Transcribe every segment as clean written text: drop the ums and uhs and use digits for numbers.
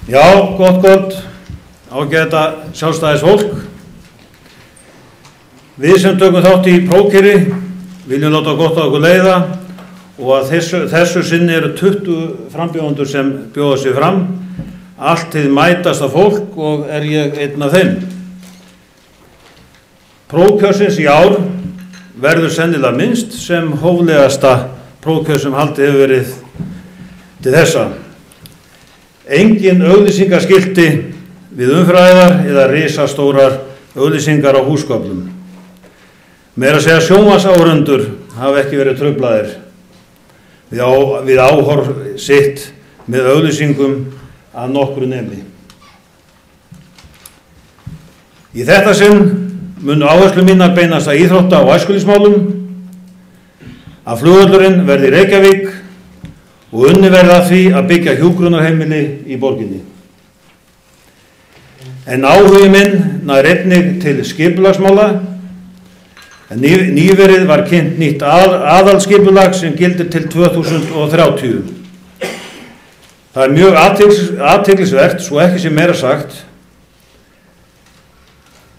Já, gott, ágæta sjálfstæðisfólk. Við sem tökum þátt í prófkjöri viljum láta gott á okkur leiða og að þessu sinni eru 20 frambjóðendur sem bjóða sig fram. Allt hið mætasta fólk og er ég einn af þeim. Prófkjörsins í ár verður sennilega minnst sem hóflegasta prófkjör sem haldið hefur verið til þessa. Engin auglýsingaskilti við umfræðar eða risastórar auglýsingar á húsgögnum. Meira að segja sjónvarpsáhorfendur hafa ekki verið truflaðir við áhorf sitt með auglýsingum að nokkru nemi. Í þetta sinn munu áherslur mínar beinast að íþrótta- og æskulýðsmálum, að flugvöllurinn verði í Reykjavík og unnið verði að því að byggja hjúkrunarheimili í borginni. En áhugi minn nær einnig til skipulagsmála, en nýverið var kynnt nýtt aðalskipulag sem gildir til 2030. Það er mjög athyglisvert, svo ekki sé meira sagt,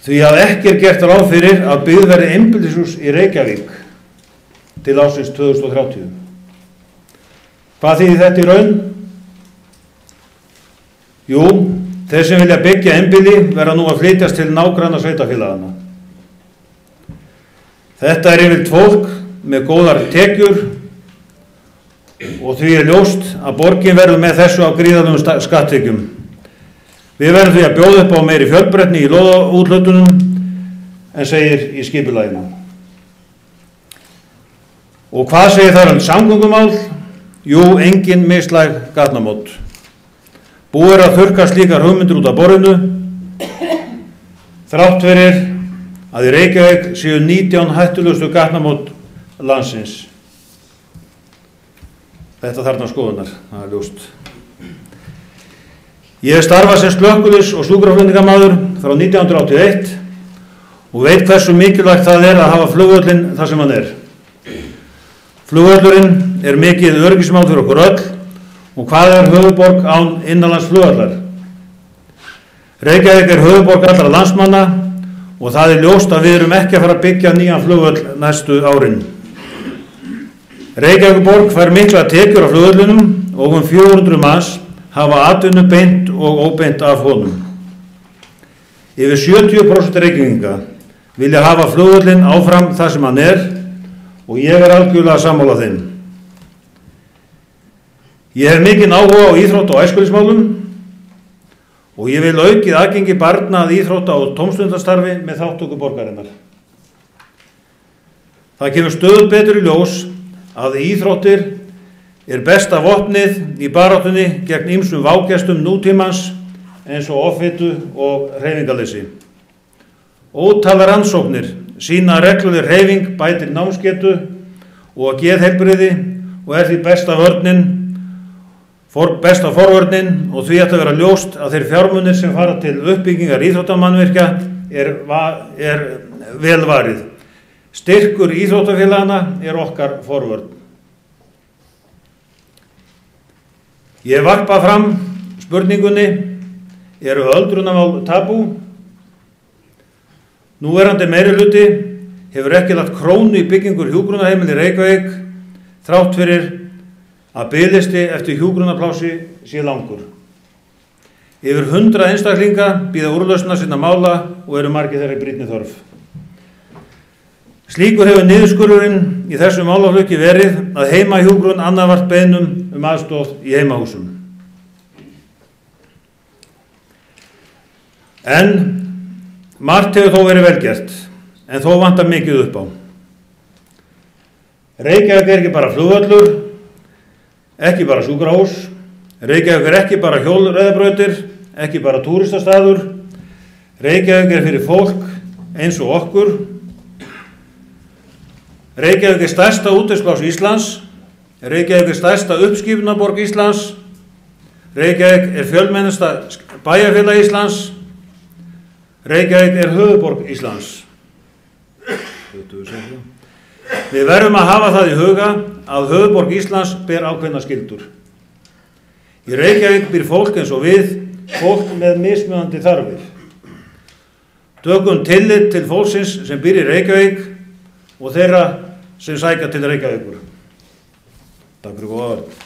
því að ekki er gert ráð fyrir að byggð verði einbýlishús í Reykjavík til ársins 2030. Hvað þýðir þetta í raun? Jú, þeir sem vilja byggja einbýli verða nú að flytjast til nágranna sveitarfélagana. Þetta er yfirleitt fólk með góðar tekjur og því er ljóst að borgin verður með þessu á gríðarlegum skatttekjum. Við verðum því að bjóða upp á meiri fjölbreytni í lóðaúthlutunum en segir í skipulaginu. Og hvað segir þar samgöngumál? Jú, engin mislæg gatnamót. Búið er að þurrka slíkar hugmyndir út af borðinu, þrátt fyrir að í Reykjavík séu 19 hættulegustu gatnamót landsins. Þetta þarna skoðunar, það er ljóst. Ég hef starfað sem slökkviliðs- og sjúkraflutningamaður frá 1981 og veit hversu mikilvægt það er að hafa flugvöllinn þar sem hann er. Flugvöllurinn er mikið öryggismál fyrir okkur öll og hvað er höfuðborg án innanlandsflugvallar? Reykjavík er höfuðborg allra landsmanna og það er ljóst að við erum ekki að fara að byggja nýjan flugvöll næstu árin. Reykjavíkurborg fær mikla tekjur af flugvöllinum og 400 manns hafa atvinnu beint og óbeint af honum. Yfir 70% Reykjavíkinga vilja hafa flugvöllinn áfram þar sem hann er og ég er algjörlega sammála þeim. Ég hef mikinn áhuga á íþrótta- og æskulýðsmálum og ég vil aukið aðgengi barna að íþrótta- og tómstundastarfi með þátttöku borgarinnar. Það kemur stöðugt betur í ljós að íþróttir er besta vopnið í baráttunni gegn ýmsum vágestum nútímans eins og offitu og hreyfingarleysi. Ótal rannsóknir sýna að regluleg hreyfing bætir námsgetu og geðheilbrigði og er því besta forvörnin og því ætti að vera ljóst að þeir fjármunir sem fara til uppbyggingar íþróttamannvirkja er vel varið. Styrkur íþróttafélagana er okkar forvörn. Ég varpa fram spurningunni, eru öldrunarmál tabú? Núverandi meirihluti hefur ekki lagt krónu í byggingur hjúkrunarheimili í Reykjavík þrátt fyrir að biðlisti eftir hjúkrunarplási sé langur. Yfir 100 einstaklinga bíða úrlausna sinna mála og eru margir þeirra í brýnni þörf. Slíkur hefur niðurskurðurinn í þessum málaflokki verið að heimahjúkrun annað beiðnum aðstoð í heimahúsum. En margt hefur þó verið velgert, en þó vantar mikið upp á. Reykjavík er ekki bara flugvöllur, ekki bara sjúkrahús, Reykjavík er ekki bara hjólreiðabrautir, ekki bara túristastaður, Reykjavík er fyrir fólk eins og okkur. Reykjavík er stærsta útvegsplás Íslands, Reykjavík er stærsta uppskipunarborg Íslands, Reykjavík er fjölmennasta bæjarfélag Íslands, Reykjavík er höfuðborg Íslands. Við verðum að hafa það í huga að höfuðborg Íslands ber ákveðnar skyldur. Í Reykjavík býr fólk eins og við fólk með mismunandi þarfir. Tökum tillit til fólksins sem býr í Reykjavík og þeirra sem sækja til Reykjavíkur. Takk fyrir góða orð.